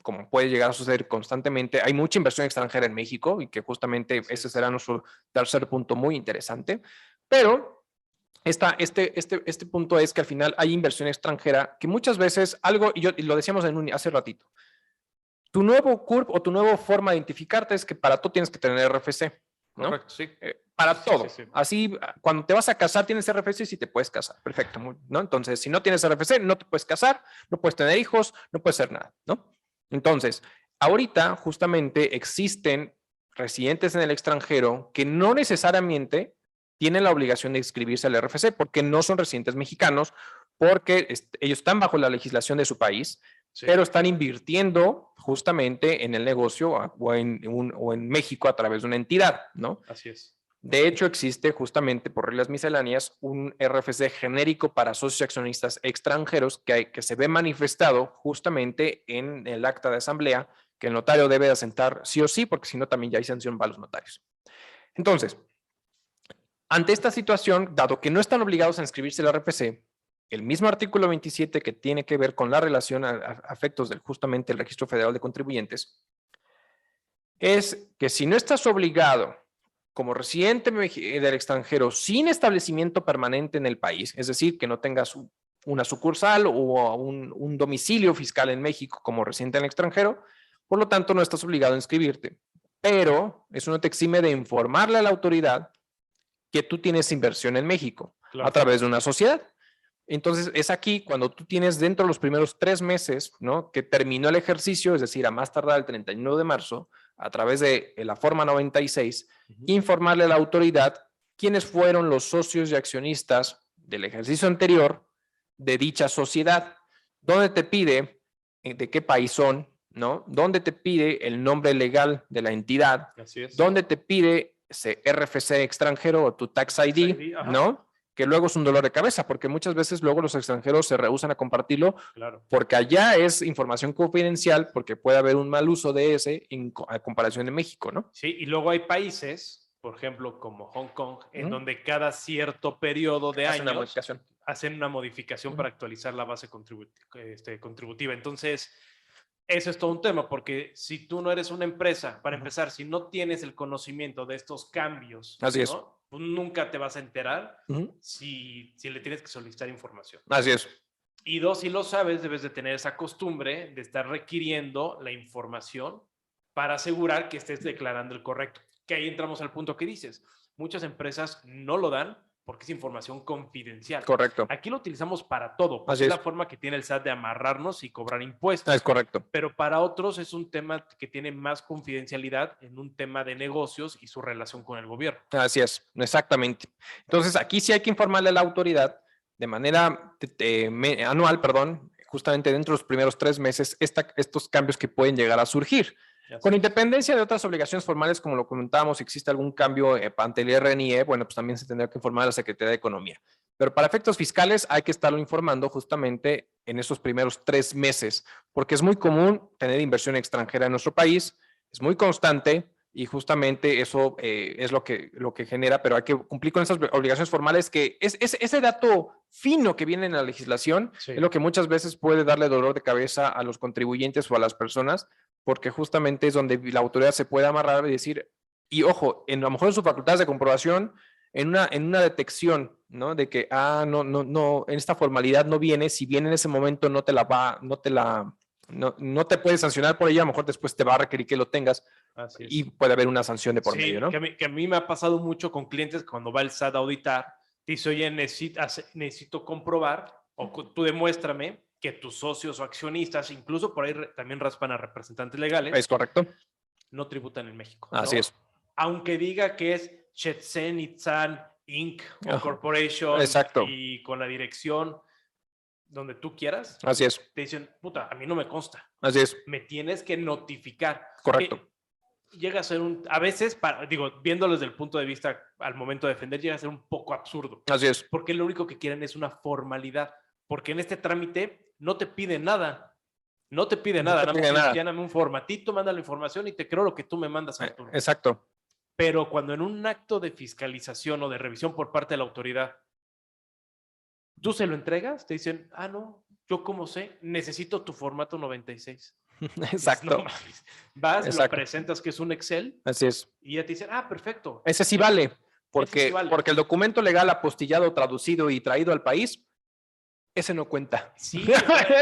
como puede llegar a suceder constantemente? Hay mucha inversión extranjera en México y que justamente ese será nuestro tercer punto muy interesante. Pero este punto es que al final hay inversión extranjera que muchas veces y lo decíamos hace ratito, tu nuevo CURP o tu nueva forma de identificarte es que para todo tienes que tener RFC, ¿no? Correcto, sí. Para todo. Sí. Así, cuando te vas a casar, tienes RFC y sí te puedes casar. Perfecto, ¿no? Entonces, si no tienes RFC, no te puedes casar, no puedes tener hijos, no puedes hacer nada, ¿no? Entonces, ahorita justamente existen residentes en el extranjero que no necesariamente tienen la obligación de inscribirse al RFC porque no son residentes mexicanos, porque ellos están bajo la legislación de su país, pero están invirtiendo justamente en el negocio o en México a través de una entidad, ¿no? Así es. De hecho, existe justamente por reglas misceláneas un RFC genérico para socios y accionistas extranjeros que se ve manifestado justamente en el acta de asamblea que el notario debe asentar sí o sí, porque si no también ya hay sanción para los notarios. Entonces, ante esta situación, dado que no están obligados a inscribirse al RFC, el mismo artículo 27 que tiene que ver con la relación a efectos del justamente el Registro Federal de Contribuyentes, es que si no estás obligado como residente del extranjero sin establecimiento permanente en el país, es decir, que no tengas una sucursal o un domicilio fiscal en México como residente en el extranjero, por lo tanto no estás obligado a inscribirte. Pero eso no te exime de informarle a la autoridad que tú tienes inversión en México a través de una sociedad. Entonces, es aquí cuando tú tienes dentro de los primeros 3 meses, ¿no? Que terminó el ejercicio, es decir, a más tardar el 31 de marzo, a través de la forma 96, informarle a la autoridad quiénes fueron los socios y accionistas del ejercicio anterior de dicha sociedad, donde te pide de qué país son, ¿no? Donde te pide el nombre legal de la entidad, donde te pide ese RFC extranjero o tu Tax ID, ¿no? Que luego es un dolor de cabeza, porque muchas veces luego los extranjeros se rehúsan a compartirlo, porque allá es información confidencial, porque puede haber un mal uso de ese a comparación de México, ¿no? Sí, y luego hay países, por ejemplo, como Hong Kong, en donde cada cierto periodo de años hacen una modificación para actualizar la base contributiva. Entonces, eso es todo un tema, porque si tú no eres una empresa, para empezar, si no tienes el conocimiento de estos cambios, así es, pues nunca te vas a enterar si le tienes que solicitar información. Así es. Y dos, si lo sabes, debes de tener esa costumbre de estar requiriendo la información para asegurar que estés declarando el correcto. Que ahí entramos al punto que dices. Muchas empresas no lo dan porque es información confidencial. Correcto. Aquí lo utilizamos para todo, porque es la forma que tiene el SAT de amarrarnos y cobrar impuestos. Es correcto. Pero para otros es un tema que tiene más confidencialidad en un tema de negocios y su relación con el gobierno. Así es, exactamente. Entonces, aquí sí hay que informarle a la autoridad de manera anual, justamente dentro de los primeros 3 meses, estos cambios que pueden llegar a surgir. Con independencia de otras obligaciones formales, como lo comentábamos, si existe algún cambio ante el RNIE, bueno, pues también se tendrá que informar a la Secretaría de Economía. Pero para efectos fiscales hay que estarlo informando justamente en esos primeros 3 meses, porque es muy común tener inversión extranjera en nuestro país, es muy constante y justamente eso es lo que genera, pero hay que cumplir con esas obligaciones formales que es ese dato fino que viene en la legislación, es lo que muchas veces puede darle dolor de cabeza a los contribuyentes o a las personas, porque justamente es donde la autoridad se puede amarrar y decir, y ojo, a lo mejor en sus facultades de comprobación, en una detección, ¿no? De que, no, en esta formalidad no viene, si viene en ese momento no te puede sancionar por ello, a lo mejor después te va a requerir que lo tengas y puede haber una sanción de por medio, ¿no? Que a mí me ha pasado mucho con clientes que cuando va el SAT a auditar, te dice, oye, necesito comprobar, o tú demuéstrame que tus socios o accionistas, incluso por ahí también raspan a representantes legales. Es correcto. no tributan en México. Así ¿no? es. Aunque diga que es Shenzhen Itzan Inc. o Corporation Exacto. y con la dirección donde tú quieras, Así es. te dicen, puta, a mí no me consta. Así es. Me tienes que notificar. Correcto. Que llega a ser a veces, viéndolo desde el punto de vista al momento de defender, llega a ser un poco absurdo. Así es. Porque lo único que quieren es una formalidad. Porque en este trámite no te pide nada. No te pide nada. Nada más lléname un formatito, manda la información y te creo lo que tú me mandas, Arturo. Exacto. Pero cuando en un acto de fiscalización o de revisión por parte de la autoridad, tú se lo entregas, te dicen, no, yo como sé, necesito tu formato 96. Exacto. No, vas, Exacto. lo presentas que es un Excel. Así es. Y ya te dicen, perfecto. Ese sí vale, porque, sí vale. porque el documento legal apostillado, traducido y traído al país, ese no cuenta. Sí,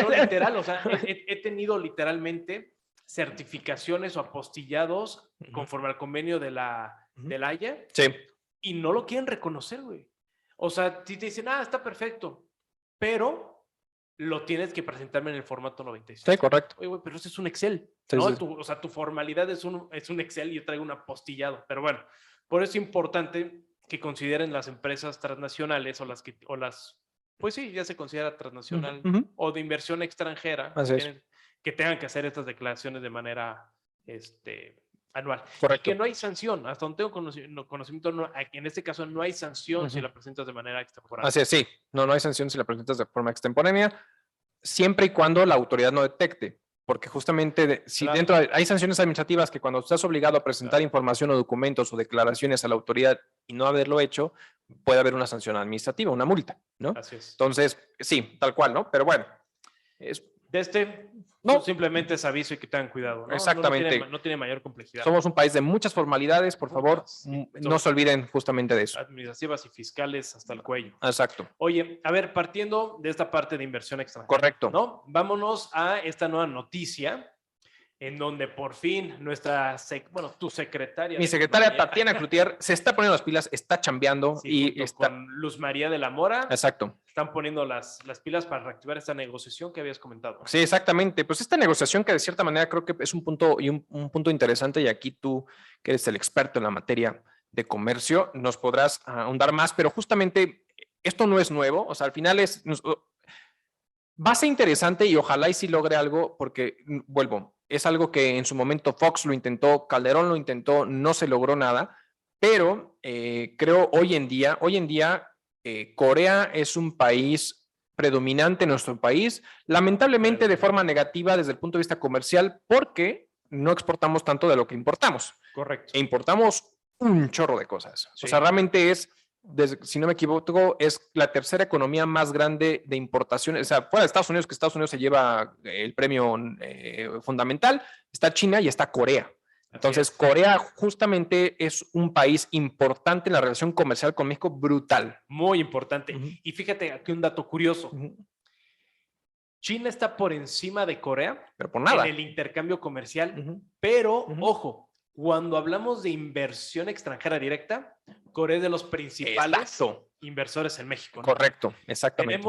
no, literal, o sea, he tenido literalmente certificaciones o apostillados conforme al convenio de la Haya. Sí. Y no lo quieren reconocer, güey. O sea, si te dicen, está perfecto, pero lo tienes que presentarme en el formato 96. Sí, correcto. Oye, güey, pero ese es un Excel, sí, ¿no? Sí. O sea, tu formalidad es un Excel y yo traigo un apostillado. Pero bueno, por eso es importante que consideren las empresas transnacionales pues sí, ya se considera transnacional o de inversión extranjera, que tengan que hacer estas declaraciones de manera anual. Correcto. Y que no hay sanción, hasta donde tengo conocimiento, en este caso no hay sanción si la presentas de manera extemporánea. Así es, sí, no hay sanción si la presentas de forma extemporánea, siempre y cuando la autoridad no detecte, porque justamente si dentro hay sanciones administrativas que cuando estás obligado a presentar información o documentos o declaraciones a la autoridad y no haberlo hecho, puede haber una sanción administrativa, una multa, ¿no? Así es. Entonces, sí, tal cual, ¿no? Pero bueno. Simplemente es aviso y que tengan cuidado, ¿no? Exactamente. No tiene mayor complejidad. Somos un país de muchas formalidades, por favor, no se olviden justamente de eso. Administrativas y fiscales hasta el cuello. Exacto. Oye, a ver, partiendo de esta parte de inversión extranjera. Correcto. ¿No? Vámonos a esta nueva noticia en donde por fin tu secretaria. Mi secretaria Tatiana Cloutier se está poniendo las pilas, está chambeando y está con Luz María de la Mora. Exacto. Están poniendo las pilas para reactivar esta negociación que habías comentado. Sí, exactamente. Pues esta negociación que de cierta manera creo que es un punto punto interesante y aquí tú, que eres el experto en la materia de comercio, nos podrás ahondar más, pero justamente esto no es nuevo, o sea, al final va a ser interesante y ojalá y sí logre algo porque, vuelvo, es algo que en su momento Fox lo intentó, Calderón lo intentó, no se logró nada, pero creo hoy en día Corea es un país predominante en nuestro país, lamentablemente de forma negativa desde el punto de vista comercial porque no exportamos tanto de lo que importamos. Correcto. E importamos un chorro de cosas. Sí. O sea, realmente si no me equivoco, es la tercera economía más grande de importaciones. O sea, fuera de Estados Unidos, que Estados Unidos se lleva el premio fundamental, está China y está Corea. Entonces, Corea justamente es un país importante en la relación comercial con México, brutal. Muy importante. Y fíjate aquí un dato curioso. China está por encima de Corea, pero por nada, en el intercambio comercial, pero ojo, cuando hablamos de inversión extranjera directa, Corea es de los principales inversores en México, ¿no? Correcto, exactamente.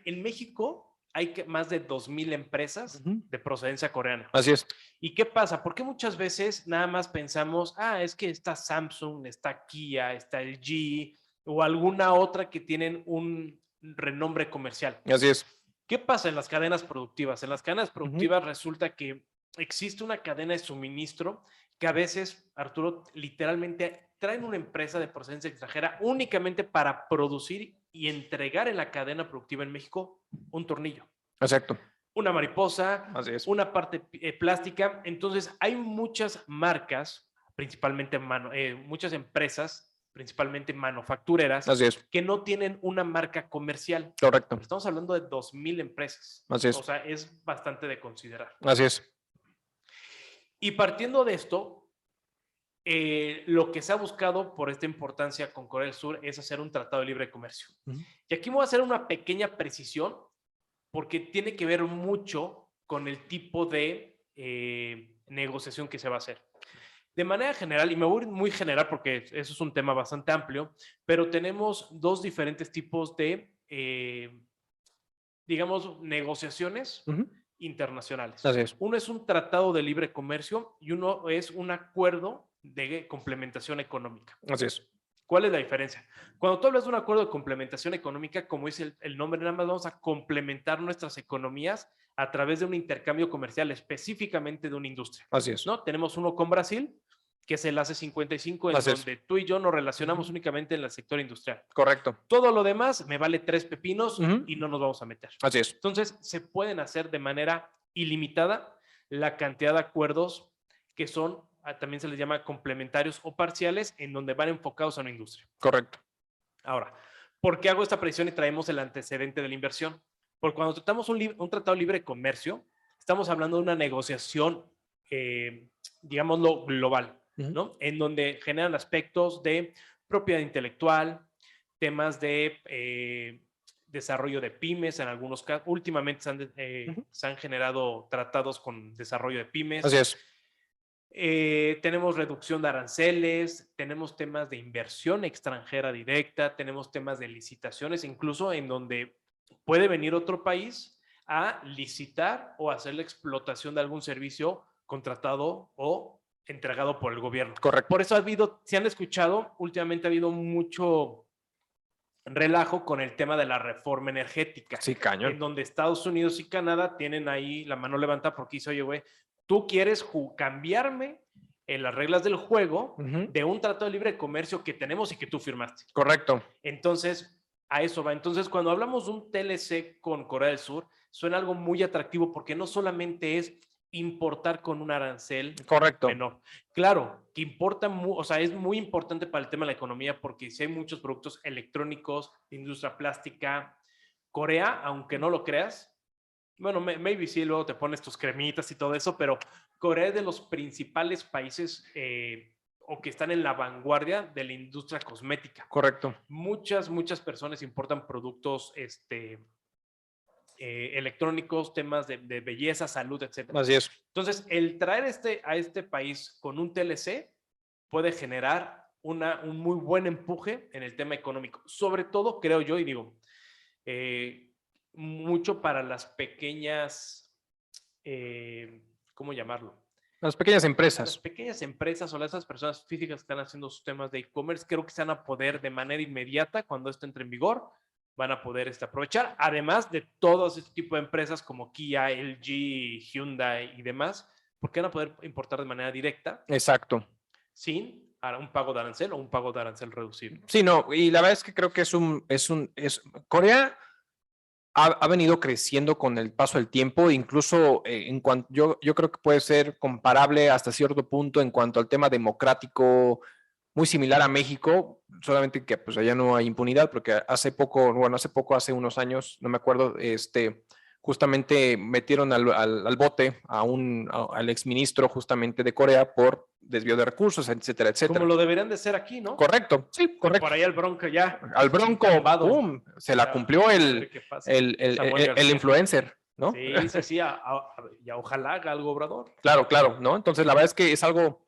En México hay más de 2,000 empresas de procedencia coreana. Así es. ¿Y qué pasa? Porque muchas veces nada más pensamos, es que está Samsung, está Kia, está LG o alguna otra que tienen un renombre comercial. Así es. ¿Qué pasa en las cadenas productivas? En las cadenas productivas resulta que existe una cadena de suministro que a veces, Arturo, literalmente traen una empresa de procedencia extranjera únicamente para producir y entregar en la cadena productiva en México un tornillo. Exacto. Una mariposa, una parte plástica. Entonces, hay muchas marcas, principalmente muchas empresas, principalmente manufactureras, que no tienen una marca comercial. Correcto. Pero estamos hablando de 2,000 empresas. Así es. O sea, es bastante de considerar. Así es. Y partiendo de esto, lo que se ha buscado por esta importancia con Corea del Sur es hacer un tratado de libre comercio. Y aquí voy a hacer una pequeña precisión porque tiene que ver mucho con el tipo de negociación que se va a hacer. De manera general, y me voy muy general porque eso es un tema bastante amplio, pero tenemos dos diferentes tipos de, digamos, negociaciones internacionales. Así es. Uno es un tratado de libre comercio y uno es un acuerdo de complementación económica. Así es. ¿Cuál es la diferencia? Cuando tú hablas de un acuerdo de complementación económica, como dice el nombre, nada más vamos a complementar nuestras economías a través de un intercambio comercial específicamente de una industria. Así es. ¿No? Tenemos uno con Brasil, que es el AC55, en Así es. donde tú y yo nos relacionamos únicamente en el sector industrial. Correcto. Todo lo demás me vale 3 pepinos y no nos vamos a meter. Así es. Entonces, se pueden hacer de manera ilimitada la cantidad de acuerdos que son, también se les llama complementarios o parciales, en donde van enfocados a una industria. Correcto. Ahora, ¿por qué hago esta predicción y traemos el antecedente de la inversión? Porque cuando tratamos un tratado de libre comercio, estamos hablando de una negociación, digámoslo, global, ¿no? En donde generan aspectos de propiedad intelectual, temas de desarrollo de pymes, en algunos casos. Últimamente se han generado tratados con desarrollo de pymes. Así es. Tenemos reducción de aranceles, tenemos temas de inversión extranjera directa, tenemos temas de licitaciones, incluso en donde puede venir otro país a licitar o hacer la explotación de algún servicio contratado o entregado por el gobierno. Correcto. Por eso si han escuchado, últimamente ha habido mucho relajo con el tema de la reforma energética. Sí, cañón. En donde Estados Unidos y Canadá tienen ahí la mano levantada porque dice, oye, güey, tú quieres cambiarme en las reglas del juego de un tratado de libre comercio que tenemos y que tú firmaste. Correcto. Entonces, a eso va. Entonces, cuando hablamos de un TLC con Corea del Sur, suena algo muy atractivo porque no solamente es importar con un arancel Correcto. menor. Claro, que importa, o sea, es muy importante para el tema de la economía porque si hay muchos productos electrónicos, de industria plástica, Corea, aunque no lo creas, bueno, maybe sí, luego te pones tus cremitas y todo eso, pero Corea es de los principales países o que están en la vanguardia de la industria cosmética. Correcto. Muchas personas importan productos electrónicos, temas de belleza, salud, etc. Así es. Entonces, el traer a este país con un TLC puede generar un muy buen empuje en el tema económico. Sobre todo, creo yo, y digo, mucho para las pequeñas, ¿cómo llamarlo? Las pequeñas empresas. Las pequeñas empresas o esas personas físicas que están haciendo sus temas de e-commerce, creo que se van a poder de manera inmediata, cuando esto entre en vigor, van a poder aprovechar, además de todos este tipo de empresas como Kia, LG, Hyundai y demás, porque van a poder importar de manera directa. Exacto. Sin un pago de arancel o un pago de arancel reducido. Sí, no, y la verdad es que creo que Corea ha venido creciendo con el paso del tiempo, incluso en cuanto yo creo que puede ser comparable hasta cierto punto en cuanto al tema democrático, muy similar a México, solamente que pues allá no hay impunidad, porque hace hace unos años, no me acuerdo, justamente metieron al bote al exministro justamente de Corea por desvío de recursos, etcétera, etcétera. Como lo deberían de ser aquí, ¿no? Correcto, sí, correcto. Por ahí al Bronco ya. Al Bronco, ¡pum! Se la cumplió el influencer, ¿no? Sí, ya ojalá haga algo Obrador. Claro, ¿no? Entonces la verdad es que es algo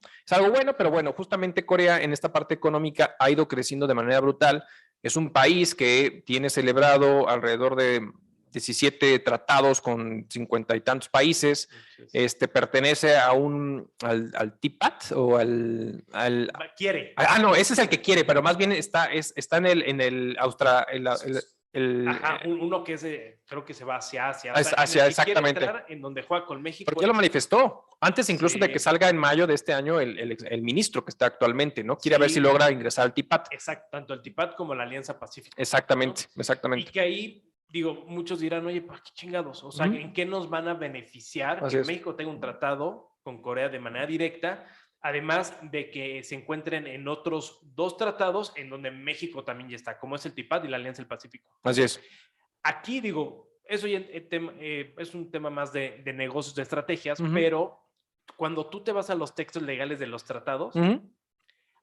bueno, pero bueno, justamente Corea en esta parte económica ha ido creciendo de manera brutal. Es un país que tiene celebrado alrededor de 17 tratados con 50 y tantos países. Pertenece al TPAT o quiere. No, ese es el que quiere, pero más bien está en el uno que es creo que se va hacia Asia. Hacia exactamente. En donde juega con México. Porque ya lo manifestó. Antes incluso de que salga en mayo de este año el ministro que está actualmente, ¿no? Quiere ver si logra ingresar al TPAT. Exacto, tanto el TPAT como la Alianza Pacífica. Exactamente, ¿no? Exactamente. Y que ahí, digo, muchos dirán, oye, ¿para qué chingados? O sea, ¿en qué nos van a beneficiar que México tenga un tratado con Corea de manera directa? Además de que se encuentren en otros 2 tratados en donde México también ya está, como es el TPAT y la Alianza del Pacífico. Así es. Aquí, digo, eso ya es un tema más de negocios, de estrategias, pero cuando tú te vas a los textos legales de los tratados,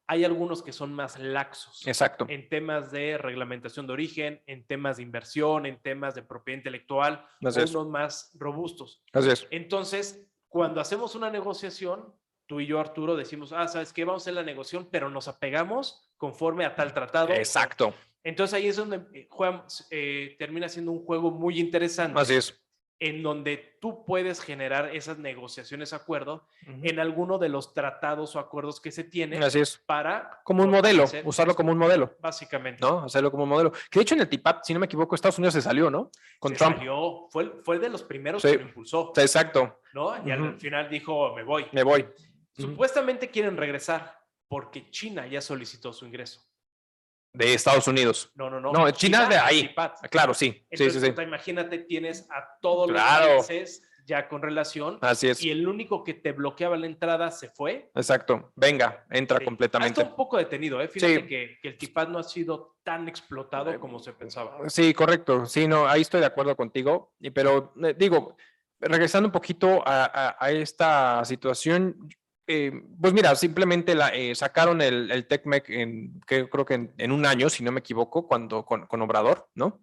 hay algunos que son más laxos. Exacto. En temas de reglamentación de origen, en temas de inversión, en temas de propiedad intelectual, unos más robustos. Así es. Entonces, cuando hacemos una negociación, tú y yo, Arturo, decimos, ¿sabes qué? Vamos a hacer la negociación, pero nos apegamos conforme a tal tratado. Exacto. Entonces ahí es donde termina siendo un juego muy interesante. Así es. en donde tú puedes generar esas negociaciones, acuerdos, Ujú. en alguno de los tratados o acuerdos que se tienen Así es. para Como un modelo, fortalecer usarlo esto, como un modelo, básicamente. ¿no? Hacerlo como un modelo. Que de hecho en el TPAP, si no me equivoco, Estados Unidos se salió, ¿no? Con Se Trump. salió, fue de los primeros Sí, que lo impulsó, exacto. ¿no? Y al Ujú. final dijo, me voy. Me voy. Ujú. Supuestamente quieren regresar porque China ya solicitó su ingreso. De Estados Unidos. No, no, no. No, China es de al ahí. TIPAD. Claro, sí. Sí, sí, Entonces, sí. o sea, imagínate, tienes a todos los Claro. países ya con relación Así es. y el único que te bloqueaba la entrada se fue. Exacto. Venga, entra Sí. Ha completamente. estado un poco detenido, ¿eh? Fíjate Sí. que el TIPAD no ha sido tan explotado como se pensaba. Sí, correcto. Sí, no, ahí estoy de acuerdo contigo. Pero digo, regresando un poquito a esta situación, pues mira, simplemente sacaron el TECMEC que creo que en un año, si no me equivoco, cuando con Obrador, ¿no?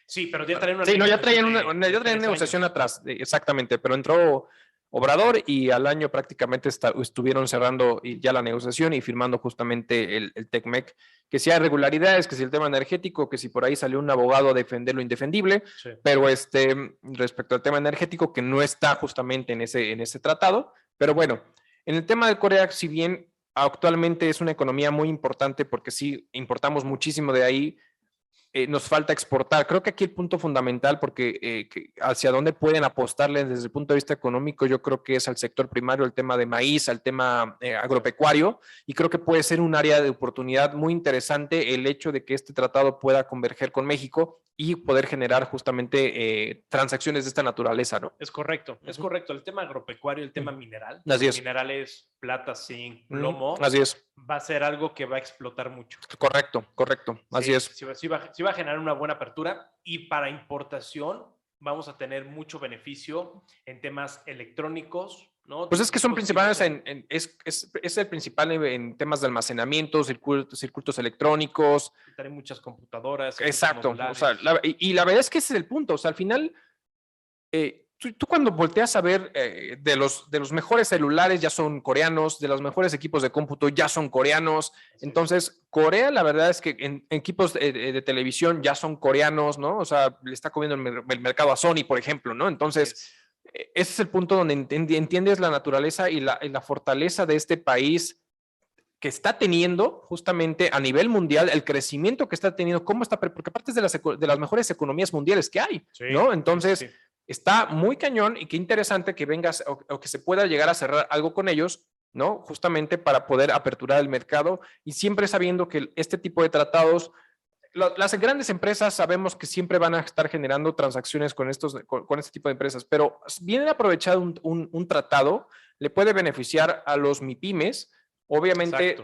Sí, pero ya traen una Sí, no, ya negociación traían de ya traían 3 negociación años. atrás, exactamente, pero entró Obrador y al año prácticamente estuvieron cerrando ya la negociación y firmando justamente el TECMEC, que si hay irregularidades, que si el tema energético, que si por ahí salió un abogado a defender lo indefendible, Sí. pero respecto al tema energético que no está justamente en ese tratado, pero bueno, en el tema de Corea, si bien actualmente es una economía muy importante porque sí importamos muchísimo de ahí, nos falta exportar. Creo que aquí el punto fundamental, porque hacia dónde pueden apostarle desde el punto de vista económico, yo creo que es al sector primario, el tema de maíz, al tema agropecuario, y creo que puede ser un área de oportunidad muy interesante el hecho de que este tratado pueda converger con México y poder generar justamente transacciones de esta naturaleza, ¿no? Es correcto, es correcto. El tema agropecuario, el tema mineral, Así los es. minerales, plata, zinc, plomo, Así es. va a ser algo que va a explotar mucho. Correcto, correcto. Así Sí, es. sí va a generar una buena apertura y para importación vamos a tener mucho beneficio en temas electrónicos, ¿no? Pues es que son Dispositivos principales es el principal en temas de almacenamiento, circuitos electrónicos. traen muchas computadoras, equipos Exacto. O sea, modulares. y la verdad es que ese es el punto. O sea, al final, tú cuando volteas a ver de los mejores celulares ya son coreanos, de los mejores equipos de cómputo ya son coreanos. Entonces, Corea, la verdad es que en equipos de televisión ya son coreanos, ¿no? O sea, le está comiendo el mercado a Sony, por ejemplo, ¿no? Entonces, ese es el punto donde entiendes la naturaleza y la fortaleza de este país que está teniendo justamente a nivel mundial, el crecimiento que está teniendo, cómo está, porque aparte es de las mejores economías mundiales que hay, Sí, ¿no? Entonces, sí. está muy cañón y qué interesante que vengas o que se pueda llegar a cerrar algo con ellos, ¿no? Justamente para poder aperturar el mercado y siempre sabiendo que este tipo de tratados, las grandes empresas sabemos que siempre van a estar generando transacciones con este tipo de empresas, pero bien aprovechado un tratado le puede beneficiar a los MIPIMES, obviamente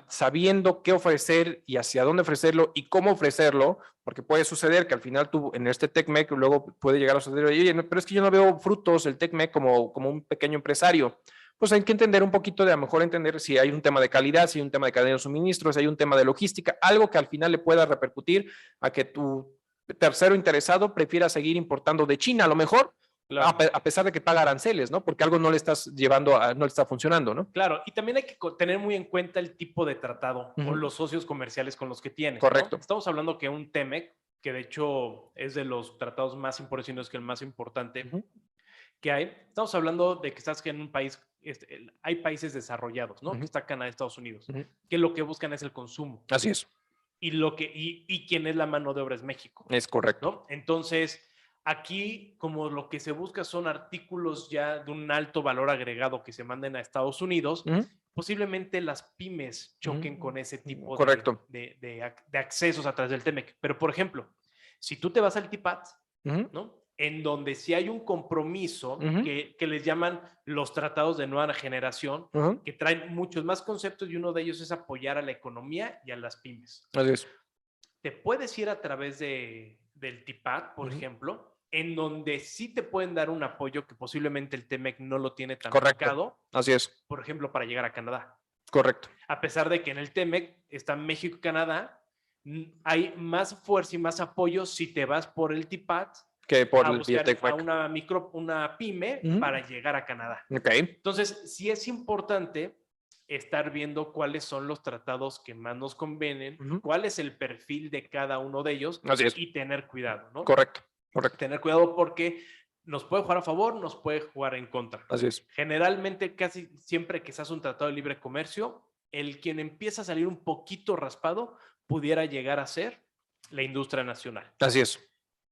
sabiendo qué ofrecer y hacia dónde ofrecerlo y cómo ofrecerlo, porque puede suceder que al final tú en este TECMEC luego puede llegar a suceder, oye, pero es que yo no veo frutos el TECMEC como un pequeño empresario. Pues hay que entender un poquito de a lo mejor entender si hay un tema de calidad, si hay un tema de cadena de suministro, si hay un tema de logística, algo que al final le pueda repercutir a que tu tercero interesado prefiera seguir importando de China, a lo mejor, a pesar de que paga aranceles, ¿no? Porque algo no le estás llevando, no le está funcionando, ¿no? Claro, y también hay que tener muy en cuenta el tipo de tratado o los socios comerciales con los que tienes. Correcto. ¿No? Estamos hablando que un TEMEC, que de hecho es de los tratados más importantes, que el más importante que hay, estamos hablando de que estás en un país, hay países desarrollados, ¿no? Que está Canadá, Estados Unidos, que lo que buscan es el consumo. Así es. Y quien es la mano de obra es México. Es correcto. ¿No? Entonces, aquí como lo que se busca son artículos ya de un alto valor agregado que se manden a Estados Unidos, posiblemente las pymes choquen con ese tipo de accesos a través del TEMEC. Pero, por ejemplo, si tú te vas al TIPAT, ¿no? En donde sí hay un compromiso que les llaman los tratados de nueva generación, que traen muchos más conceptos y uno de ellos es apoyar a la economía y a las pymes. Así es. Te puedes ir a través del TIPAD, por ejemplo, en donde sí te pueden dar un apoyo que posiblemente el TEMEC no lo tiene tan marcado. Así es. Por ejemplo, para llegar a Canadá. Correcto. A pesar de que en el TEMEC están México y Canadá, hay más fuerza y más apoyo si te vas por el TIPAD que por a el buscar TECMEC. a una pyme para llegar a Canadá. Okay. Entonces, sí es importante estar viendo cuáles son los tratados que más nos convienen, cuál es el perfil de cada uno de ellos Así es. y tener cuidado, ¿no? Correcto, correcto. Tener cuidado porque nos puede jugar a favor, nos puede jugar en contra. Así es. Generalmente, casi siempre que se hace un tratado de libre comercio, el quien empieza a salir un poquito raspado pudiera llegar a ser la industria nacional. Así es.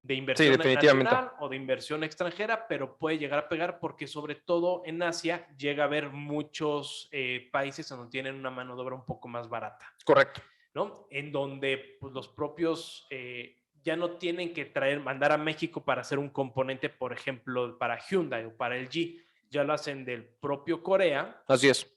De inversión definitivamente. nacional o de inversión extranjera, pero puede llegar a pegar porque sobre todo en Asia llega a haber muchos países donde tienen una mano de obra un poco más barata. Correcto. ¿No? En donde pues, los propios ya no tienen que mandar a México para hacer un componente, por ejemplo, para Hyundai o para LG, ya lo hacen del propio Corea. Así es.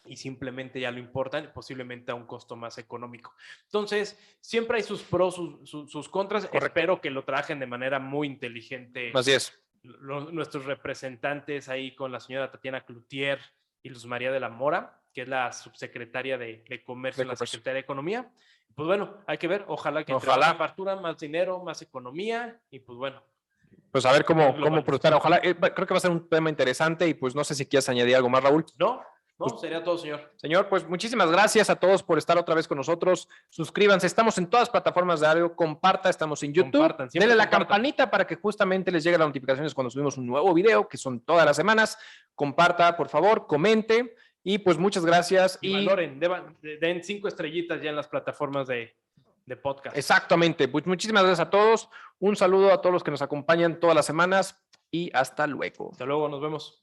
Y simplemente ya lo importan, posiblemente a un costo más económico. Entonces, siempre hay sus pros, sus contras. Correcto. Espero que lo trabajen de manera muy inteligente. Así es. Nuestros representantes ahí con la señora Tatiana Cloutier y Luz María de la Mora, que es la subsecretaria de Comercio en la Secretaría de Economía. Pues bueno, hay que ver. Ojalá que entre más apertura, más dinero, más economía y pues bueno. Pues a ver cómo procesar. Ojalá, creo que va a ser un tema interesante y pues no sé si quieres añadir algo más, Raúl. No, sería todo, señor. Señor, pues muchísimas gracias a todos por estar otra vez con nosotros. Suscríbanse, estamos en todas las plataformas de audio. Comparta, estamos en YouTube. Denle la campanita para que justamente les llegue las notificaciones cuando subimos un nuevo video, que son todas las semanas. Comparta, por favor, comente y pues muchas gracias. Y valoren, den 5 estrellitas ya en las plataformas de podcast. Exactamente, pues muchísimas gracias a todos. Un saludo a todos los que nos acompañan todas las semanas y hasta luego. Hasta luego, nos vemos.